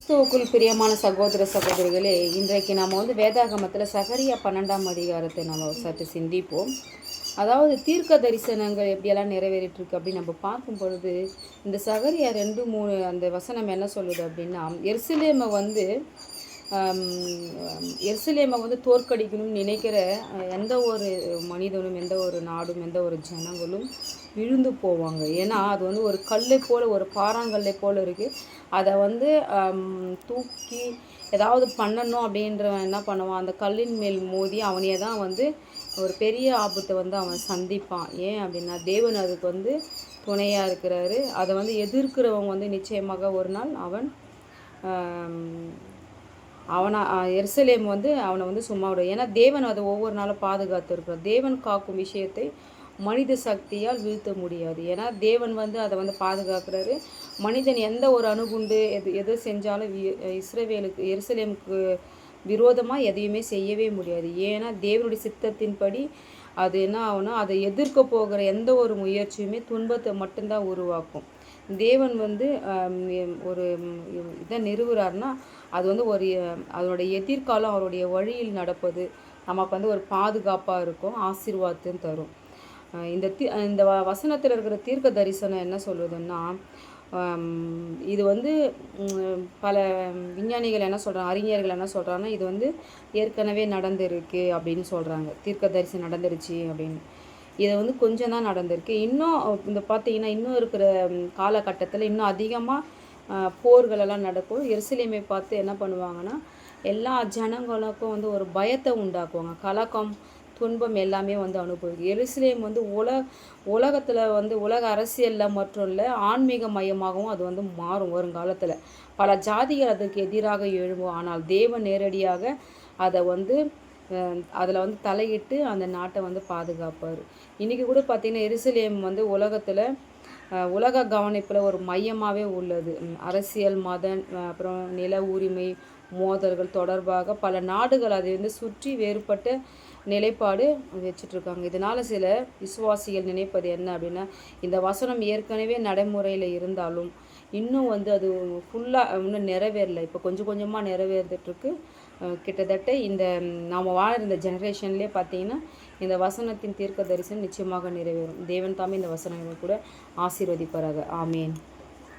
கிறிஸ்துவுக்குள் பிரியமான சகோதர சகோதரிகளே, இன்றைக்கு நம்ம வேதாகமத்தில் சகரியா 12ஆம் அதிகாரத்தை நம்ம சற்று சிந்திப்போம். அதாவது தீர்க்க தரிசனங்கள் எப்படியெல்லாம் நிறைவேறிட்டுருக்கு அப்படின்னு நம்ம பார்க்கும் பொழுது, இந்த சகரியா 2:3 அந்த வசனம் என்ன சொல்லுது அப்படின்னா, எருசலேமை தோற்கடிக்கணும்னு நினைக்கிற எந்த ஒரு மனிதனும், எந்த ஒரு நாடும், எந்த ஒரு ஜனங்களும் விழுந்து போவாங்க. ஏன்னா அது ஒரு கல்லை போல், ஒரு பாறாங்கல்லை போல் இருக்குது. அதை தூக்கி ஏதாவது பண்ணணும் அப்படின்றவன் என்ன பண்ணுவான், அந்த கல்லின் மேல் மோதி அவனையே தான் ஒரு பெரிய ஆபத்தை அவன் சந்திப்பான். ஏன் அப்படின்னா தேவன் அதுக்கு துணையாக இருக்கிறாரு. அதை எதிர்க்கிறவங்க நிச்சயமாக ஒரு நாள் எருசலேம் அவனை சும்மா விடும். ஏன்னா தேவன் அதை ஒவ்வொரு நாளும் பாதுகாத்து இருக்கிறார். தேவன் காக்கும் விஷயத்தை மனித சக்தியால் வீழ்த்த முடியாது. ஏன்னா தேவன் அதை பாதுகாக்கிறாரு. மனிதன் எந்த ஒரு அணுகுண்டு எது செஞ்சாலும் எருசலேமுக்கு விரோதமாக எதையுமே செய்யவே முடியாது. ஏன்னா தேவனுடைய சித்தத்தின்படி அது என்ன ஆகுனா, அதை எதிர்க்க போகிற எந்த ஒரு முயற்சியுமே துன்பத்தை மட்டும்தான் உருவாக்கும். தேவன் ஒரு இதை நிறுவுறாருன்னா அது ஒரு அதனுடைய எதிர்காலம் அவருடைய வழியில் நடப்பது நமக்கு ஒரு பாதுகாப்பாக இருக்கும், ஆசீர்வாதத்தையும் தரும். இந்த வசனத்தில் இருக்கிற தீர்க்க தரிசனம் என்ன சொல்லுதுன்னா, இது பல விஞ்ஞானிகள் என்ன சொல்கிறாங்க, அறிஞர்கள் என்ன சொல்கிறாங்கன்னா, இது ஏற்கனவே நடந்திருக்கு அப்படின்னு சொல்கிறாங்க. தீர்க்க தரிசனம் நடந்துருச்சு அப்படின்னு. இதை கொஞ்சம் தான் நடந்திருக்கு. இன்னும் பார்த்தீங்கன்னா இன்னும் இருக்கிற காலகட்டத்தில் இன்னும் அதிகமாக போர்களெல்லாம் நடக்கும். எருசலேமை பார்த்து என்ன பண்ணுவாங்கன்னா, எல்லா ஜனங்களுக்கும் ஒரு பயத்தை உண்டாக்குவாங்க. கலக்கம், துன்பம் எல்லாமே அனுபவிக்கும். எருசலேம் உலகத்தில் உலக அரசியலில் மற்றும் இல்லை, ஆன்மீக மையமாகவும் அது மாறும் வருங்காலத்தில். பல ஜாதிகள் அதற்கு எதிராக எழும்பும். ஆனால் தேவன் நேரடியாக அதை அதில் தலையிட்டு அந்த நாட்டை பாதுகாப்பார். இன்றைக்கி கூட பார்த்திங்கன்னா எருசலேம் உலகத்தில் உலக கவனிப்பில் ஒரு மையமாகவே உள்ளது. அரசியல், மதம், அப்புறம் நில உரிமை மோதல்கள் தொடர்பாக பல நாடுகள் அதை சுற்றி வேறுபட்ட நிலைப்பாடு வச்சிட்ருக்காங்க. இதனால் சில விசுவாசிகள் நினைப்பது என்ன அப்படின்னா, இந்த வசனம் ஏற்கனவே நடைமுறையில் இருந்தாலும் இன்னும் அது ஃபுல்லாக இன்னும் நிறைவேறலை. இப்போ கொஞ்சம் கொஞ்சமாக நிறைவேறிட்டுருக்கு. கிட்டத்தட்ட நாம் வாழ்கிற இந்த ஜெனரேஷன்லேயே பார்த்திங்கன்னா இந்த வசனத்தின் தீர்க்க தரிசனம் நிச்சயமாக நிறைவேறும். தேவன் தாமே இந்த வசனங்களை கூட ஆசீர்வதிப்பாராக. ஆமேன்.